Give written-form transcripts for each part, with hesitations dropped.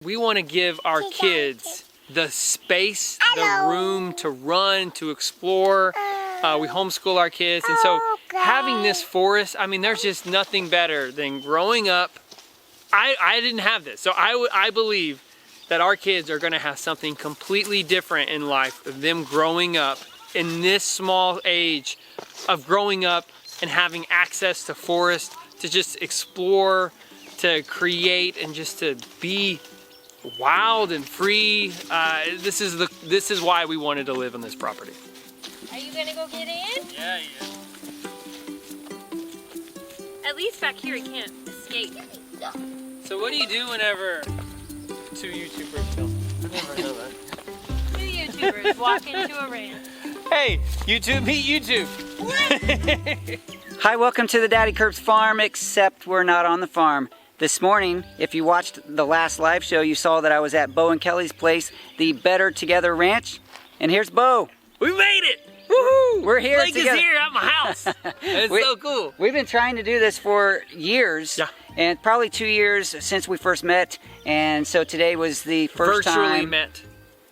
We want to give our kids the space, the room to run, to explore. We homeschool our kids, and so having this forest, I mean, there's just nothing better than growing up. I didn't have this, so I believe that our kids are going to have something completely different in life of them growing up in this small age of growing up and having access to forest, to just explore, to create, and just to be wild and free. This is why we wanted to live on this property. Are you gonna go get in? Yeah. At least back here he can't escape. So what do you do whenever two YouTubers film? I never know that. Two YouTubers walk into a ranch. Hey, YouTube meet YouTube. Hi, welcome to the Daddy Curbs farm, except we're not on the farm. This morning, if you watched the last live show, you saw that I was at Bo and Kelly's place, the Better Together Ranch. And here's Bo. We made it! Woohoo! We're here Blake together. is here at my house. It's so cool. We've been trying to do this for years. Yeah. And probably 2 years since we first met. And so today was the first time.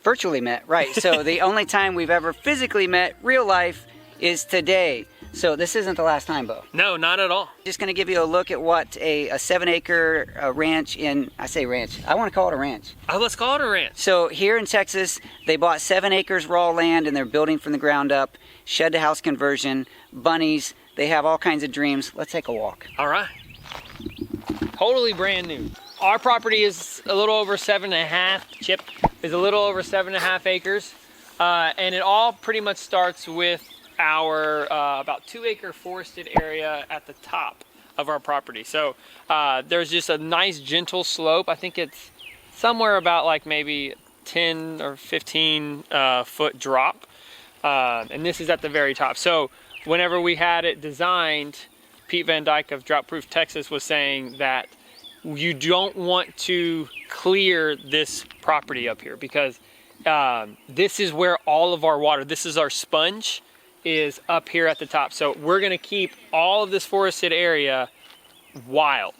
Virtually met, right. So the only time we've ever physically met, real life, is today. So this isn't the last time, Bo. No, not at all. Just going to give you a look at what a 7-acre ranch in, I say ranch, I want to call it a ranch. Let's call it a ranch. So here in Texas, they bought 7 acres raw land and they're building from the ground up, shed to house conversion, bunnies, they have all kinds of dreams. Let's take a walk. All right. Totally brand new. Our property is a little over 7.5, Chip is a little over 7.5 acres. And it all pretty much starts with our about 2-acre forested area at the top of our property. So there's just a nice gentle slope. I think it's somewhere about like maybe 10 or 15 foot drop. And this is at the very top. So whenever we had it designed, Pete Van Dyke of Drought Proof Texas was saying that you don't want to clear this property up here because this is where all of our water, this is our sponge, is up here at the top. So we're gonna keep all of this forested area wild.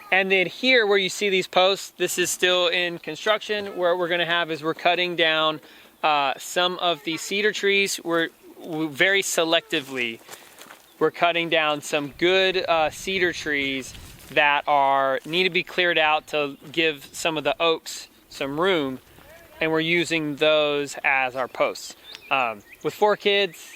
And then here where you see these posts, this is still in construction. What we're gonna have is we're cutting down some of the cedar trees. We're very selectively, we're cutting down some good cedar trees that need to be cleared out to give some of the oaks some room, and we're using those as our posts. With 4 kids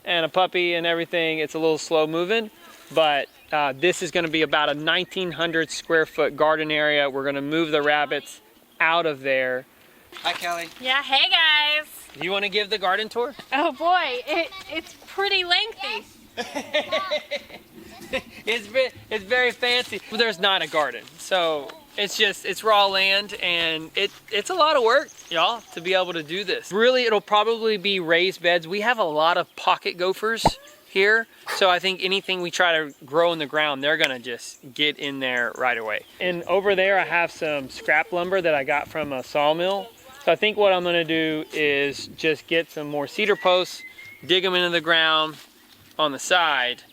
and a puppy and everything, it's a little slow moving, but this is going to be about a 1,900 square foot garden area. We're going to move the rabbits out of there. Hi, Kelly. Yeah, hey guys. Do you want to give the garden tour? Oh boy, it's pretty lengthy. It's very fancy. There's not a garden, so it's raw land, and it's a lot of work, y'all, to be able to do this. Really, it'll probably be raised beds. We have a lot of pocket gophers here, so I think anything we try to grow in the ground, they're gonna just get in there right away. And over there, I have some scrap lumber that I got from a sawmill. So I think what I'm gonna do is just get some more cedar posts, dig them into the ground on the side,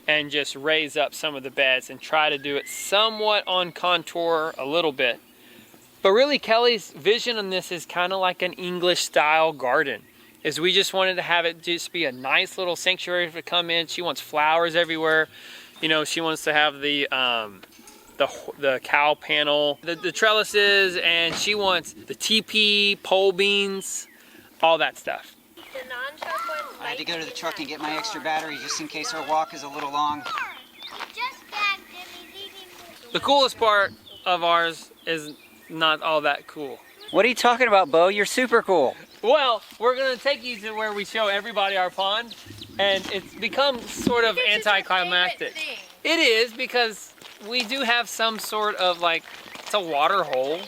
and just raise up some of the beds and try to do it somewhat on contour a little bit. But really, Kelly's vision on this is kind of like an English style garden. Is we just wanted to have it just be a nice little sanctuary to come in. She wants flowers everywhere. You know, she wants to have the cow panel, the trellises, and she wants the teepee, pole beans, all that stuff. The non-sharp one. I had to go to the truck and get my extra battery just in case our walk is a little long. The coolest part of ours is not all that cool. What are you talking about, Bo? You're super cool. Well, we're gonna take you to where we show everybody our pond, and it's become sort of anticlimactic. It is, because we do have some sort of like, it's a water hole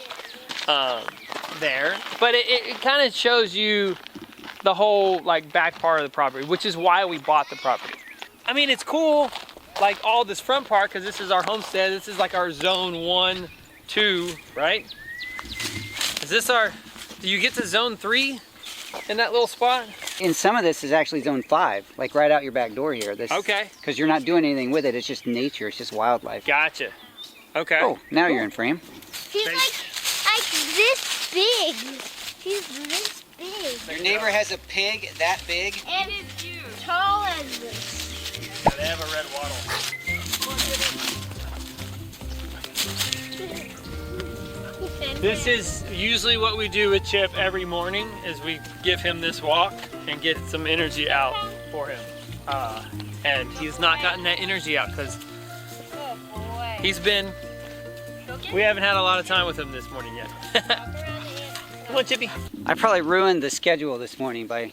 there, but it kind of shows you the whole like back part of the property, which is why we bought the property. I mean, it's cool, like all this front part, because this is our homestead. This is like our zone 1, 2, right? Is this our, do you get to zone 3 in that little spot? And some of this is actually zone 5, like right out your back door here. This, okay. Because you're not doing anything with it. It's just nature. It's just wildlife. Gotcha. Okay. Oh, now you're in frame. He's like, I this big. He's this big. Your neighbor has a pig that big. And it's huge. Tall as this. Yeah, they have a red wattle. This is usually what we do with Chip every morning, is we give him this walk and get some energy out for him. And he's not gotten that energy out because we haven't had a lot of time with him this morning yet. Come on, Chippy. I probably ruined the schedule this morning by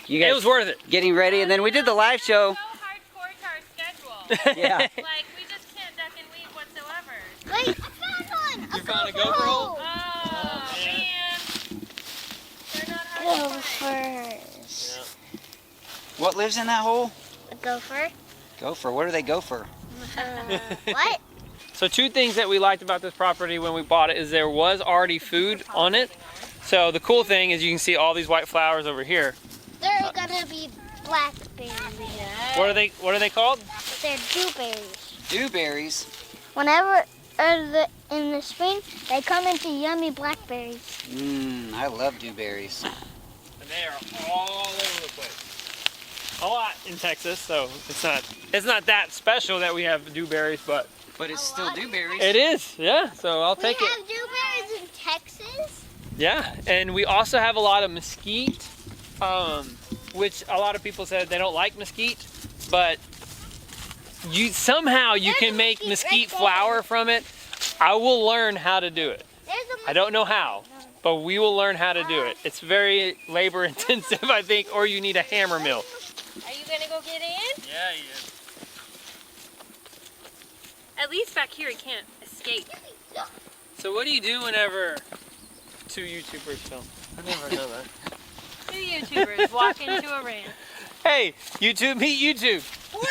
you guys. It was worth it. Getting ready, and then we did the live show. So hardcore to our schedule. Yeah. Like, we just can't duck and weave whatsoever. Wait, I found one. You found a GoPro? Oh, man. They're not hard to find. Gophers. What lives in that hole? A gopher. Gopher. What do they go for? What? So 2 things that we liked about this property when we bought it is there was already food on it. So the cool thing is you can see all these white flowers over here. They're gonna be blackberries. What are they called? They're dewberries. Dewberries. Whenever in the spring, they come into yummy blackberries. I love dewberries. And they are all over the place. A lot in Texas, so it's not that special that we have dewberries, but it's still dewberries. it is, yeah. So I'll take We it. have dewberries in Texas. Yeah, and we also have a lot of mesquite, which a lot of people said they don't like mesquite, but somehow you can make mesquite flour from it. I will learn how to do it. I don't know how, but we will learn how to do it. It's very labor intensive, I think, or you need a hammer mill. Are you gonna go get in? Yeah, he is. At least back here, he can't escape. So what do you do whenever 2 YouTubers film? I never know that. 2 YouTubers walk into a rant. Hey, YouTube, meet YouTube. You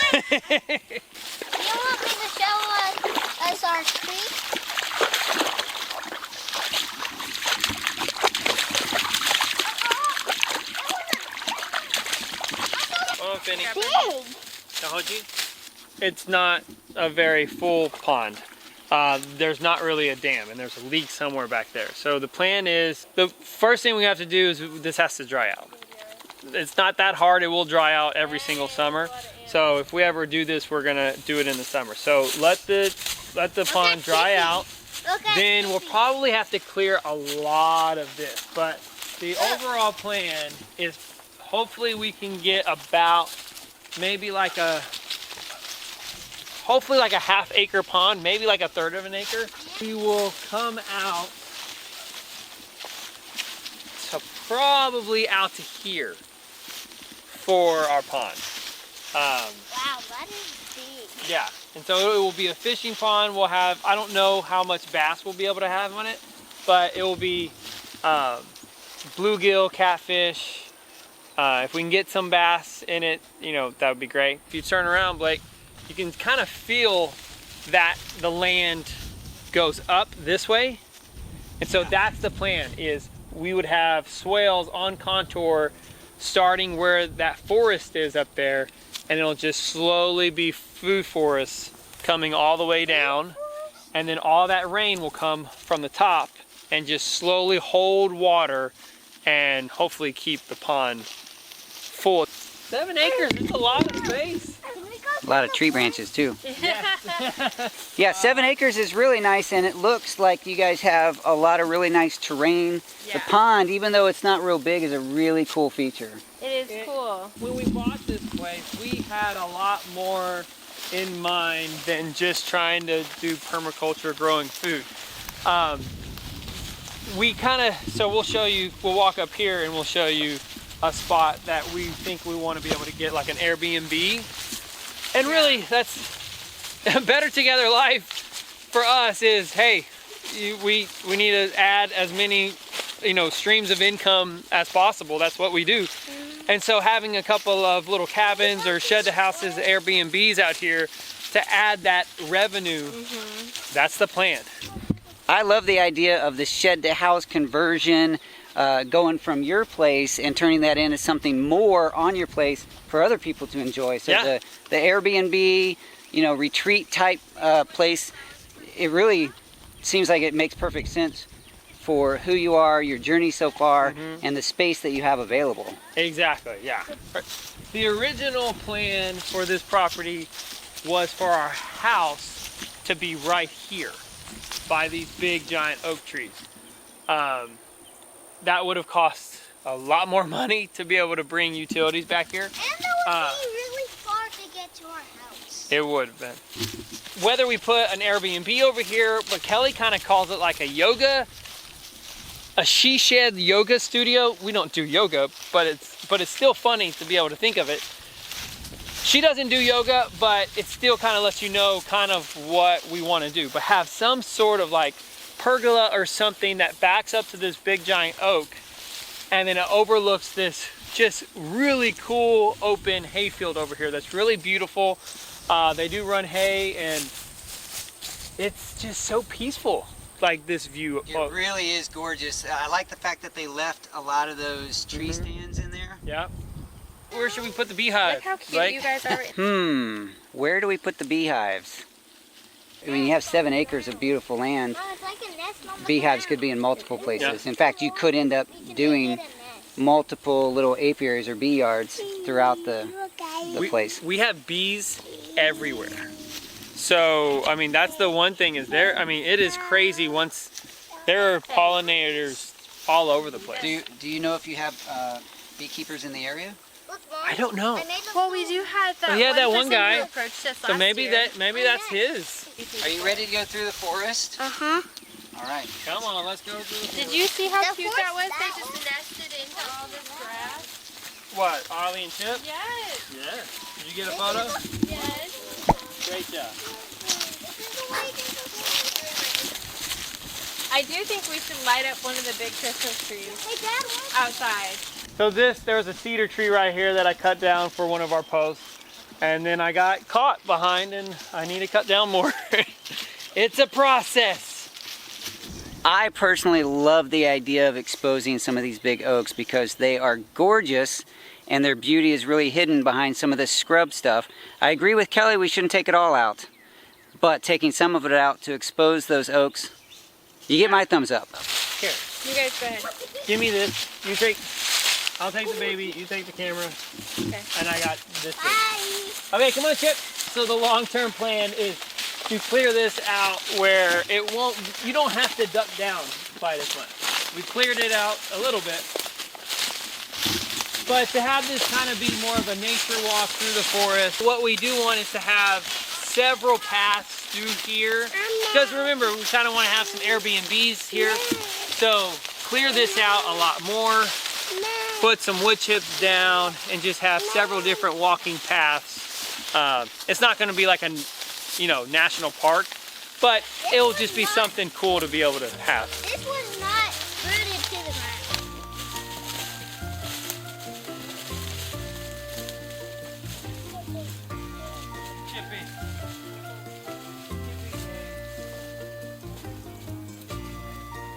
want me to show us our creek? Oh, Finny. Big. It's not a very full pond. There's not really a dam, and there's a leak somewhere back there. So the plan is, the first thing we have to do is this has to dry out. It's not that hard. It will dry out every single summer. So if we ever do this, we're gonna do it in the summer. So let the pond dry out. Then we'll probably have to clear a lot of this. But the overall plan is hopefully we can get about maybe like a half-acre pond, maybe like a third of an acre. We will come out to probably out to here for our pond. Wow, that is big. Yeah, and so it will be a fishing pond. We'll have, I don't know how much bass we'll be able to have on it, but it will be bluegill, catfish. If we can get some bass in it, that would be great. If you turn around, Blake, you can kind of feel that the land goes up this way. And so that's the plan, is we would have swales on contour starting where that forest is up there, and it'll just slowly be food forests coming all the way down. And then all that rain will come from the top and just slowly hold water and hopefully keep the pond full. 7 acres, it's a lot of space. A lot of tree branches too. Yeah, 7 acres is really nice, and it looks like you guys have a lot of really nice terrain. Yeah. The pond, even though it's not real big, is a really cool feature. It is cool. When we bought this place, we had a lot more in mind than just trying to do permaculture growing food. So we'll show you, we'll walk up here and we'll show you a spot that we think we want to be able to get like an Airbnb. And really, that's a better together life for us is, hey, we need to add as many, streams of income as possible. That's what we do. And so having a couple of little cabins or shed to houses, Airbnbs out here to add that revenue, that's the plan. I love the idea of the shed to house conversion, going from your place and turning that into something more on your place for other people to enjoy. So Yeah. the Airbnb, retreat type place, it really seems like it makes perfect sense for who you are, your journey so far, and the space that you have available. Exactly, yeah. The original plan for this property was for our house to be right here by these big giant oak trees. That would have cost a lot more money to be able to bring utilities back here. And that would be really far to get to our house. It would have been. Whether we put an Airbnb over here, but Kelly kind of calls it like a she shed yoga studio. We don't do yoga, but it's still funny to be able to think of it. She doesn't do yoga, but it still kind of lets you know kind of what we want to do. But have some sort of like pergola or something that backs up to this big giant oak, and then it overlooks this just really cool open hayfield over here that's really beautiful. They do run hay, and it's just so peaceful, like this view. It really is gorgeous. I like the fact that they left a lot of those tree stands in there. Yeah. Where should we put the beehive? Look how cute you guys are. Where do we put the beehives? I mean, you have 7 acres of beautiful land. Oh, it's like a nest on the Beehives ground. could be in multiple places. Yeah. In fact, you could end up You can doing make it a nest. multiple little apiaries or bee yards throughout the place. We have bees everywhere. So, I mean, that's the one thing is there. I mean, it is crazy once there are pollinators all over the place. Do you know if you have beekeepers in the area? Look, Mom, I don't know. I made the Well, we do have that. Yeah, that one person guy. who approached us So last maybe year. maybe that's his. Are you ready to go through the forest? Uh-huh. All right. Come on, let's go through the Did you see how The cute that was? horse They just nested into all this grass. What, Ollie and Chip? Yes. Yeah. Did you get a photo? Yes. Great job. I do think we should light up one of the big Christmas trees Hey, Dad, look. outside. So there was a cedar tree right here that I cut down for one of our posts. And then I got caught behind and I need to cut down more. It's a process. I personally love the idea of exposing some of these big oaks because they are gorgeous and their beauty is really hidden behind some of this scrub stuff. I agree with Kelly, we shouldn't take it all out. But taking some of it out to expose those oaks, you get my thumbs up. Here, You guys go ahead. give me this. I'll take the baby, you take the camera. Okay. And I got this thing. Bye. Okay, come on, Chip. So the long-term plan is to clear this out where you don't have to duck down by this much. We cleared it out a little bit. But to have this kind of be more of a nature walk through the forest, what we do want is to have several paths through here. Because remember, we kind of want to have some Airbnbs here. So clear this out a lot more. Put some wood chips down and just have several different walking paths. It's not going to be like a, national park, but it'll just be something cool to be able to have. This was not rooted to the ground.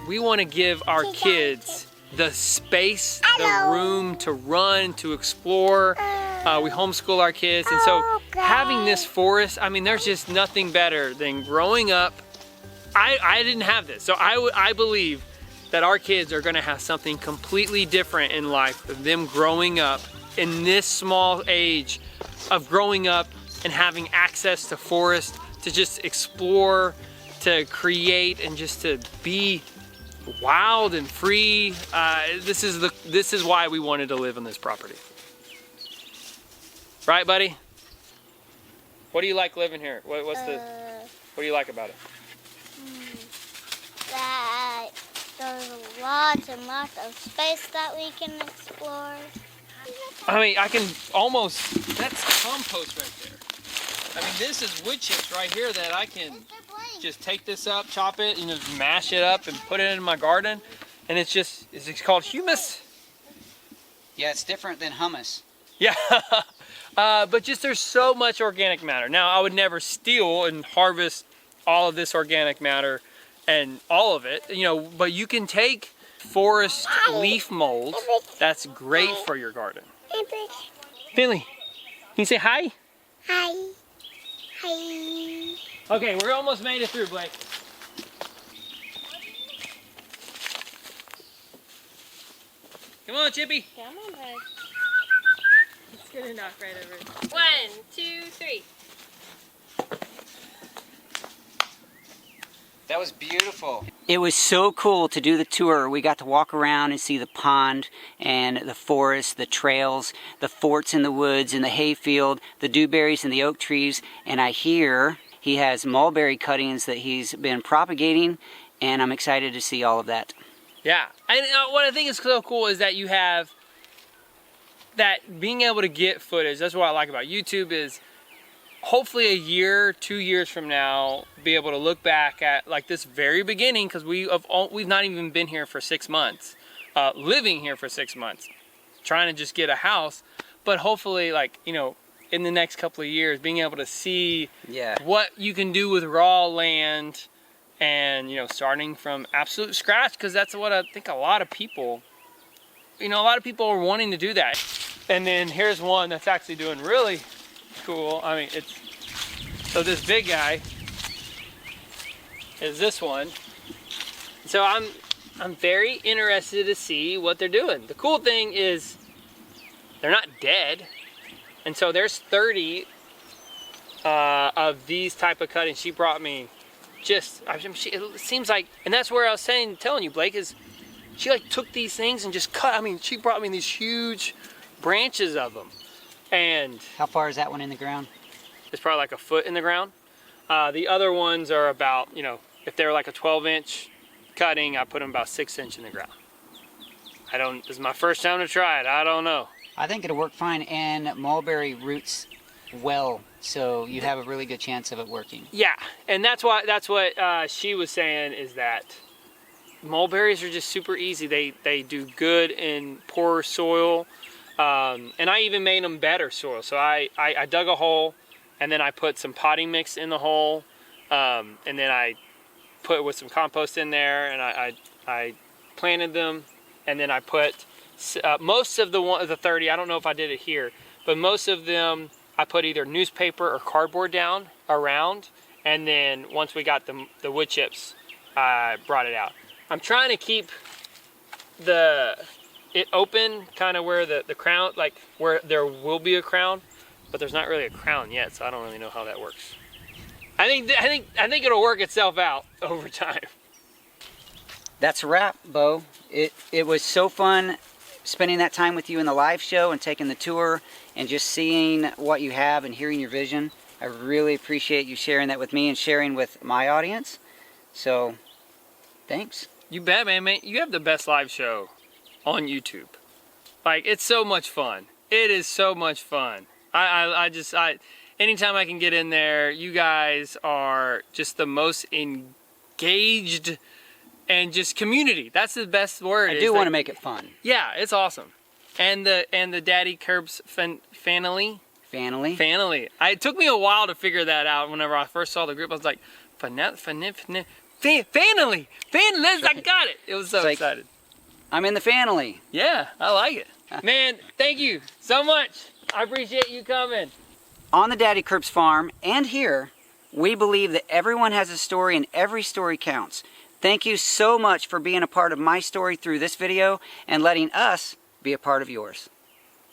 We want to give our kids the space, the room to run, to explore. We homeschool our kids, and so having this forest, I mean, there's just nothing better than growing up. I didn't have this, so I believe that our kids are going to have something completely different in life of them growing up in this small age of growing up and having access to forest, to just explore, to create, and just to be wild and free. This is why we wanted to live on this property. Right, buddy? What do you like living here? What do you like about it? That there's lots and lots of space that we can explore. I mean, that's compost right there. I mean, this is wood chips right here that I can just take this up, chop it, and just mash it up and put it in my garden. And it's called humus. Yeah, it's different than hummus. Yeah, but just there's so much organic matter. Now, I would never steal and harvest all of this organic matter and all of it, but you can take forest leaf mold. That's great for your garden. Finley, can you say hi? Hi. Hi. Okay, we're almost made it through, Blake. Come on, Chippy. Come on, bud. It's gonna knock right over. 1, 2, 3. That was beautiful. It was so cool to do the tour. We got to walk around and see the pond and the forest, the trails, the forts in the woods and the hayfield, the dewberries and the oak trees. And I hear he has mulberry cuttings that he's been propagating, and I'm excited to see all of that. Yeah, and what I think is so cool is that you have that being able to get footage. That's what I like about YouTube is hopefully a year, 2 years from now, be able to look back at like this very beginning, because we've not even been here for 6 months, living here for 6 months, trying to just get a house, but hopefully like, you know, in the next couple of years, being able to see what you can do with raw land and, you know, starting from absolute scratch, because that's what I think a lot of people, you know, a lot of people are wanting to do that. And then here's one that's actually doing really cool. I mean, it's so this big guy is this one. So I'm very interested to see what they're doing. The cool thing is they're not dead, and so there's 30 of these type of cuttings. She brought me just it seems like, and that's where I was telling you, Blake, is she like took these things and just cut. I mean, she brought me these huge branches of them. And how far is that one in the ground? It's probably like a foot in the ground. The other ones are about, you know, if they're like a 12-inch cutting, I put them about 6 inch in the ground. This is my first time to try it. I don't know. I think it'll work fine, and mulberry roots well, so you have a really good chance of it working. Yeah, and that's what she was saying, is that mulberries are just super easy. They do good in poor soil. And I even made them better soil. So I dug a hole, and then I put some potting mix in the hole, and then I put with some compost in there, and I planted them, and then I put most of the 30. I don't know if I did it here, but most of them I put either newspaper or cardboard down around, and then once we got the wood chips, I brought it out. I'm trying to keep it open, kind of where the crown, like where there will be a crown, but there's not really a crown yet, so I don't really know how that works. I think it'll work itself out over time. That's a wrap, Bo. It was so fun spending that time with you in the live show and taking the tour and just seeing what you have and hearing your vision. I really appreciate you sharing that with me and sharing with my audience. So, thanks. You bet, man. You have the best live show on YouTube. Like, it's so much fun. It is so much fun. Anytime I can get in there, you guys are just the most engaged and just community. That's the best word. I do want to make it fun. Yeah, it's awesome. And the Daddy Curbs family. It took me a while to figure that out. Whenever I first saw the group, I was like, family. I got it. It was so excited. I'm in the family. Yeah, I like it. Man, thank you so much. I appreciate you coming. On the Daddy Curbs farm and here, we believe that everyone has a story and every story counts. Thank you so much for being a part of my story through this video and letting us be a part of yours.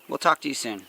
We'll talk to you soon.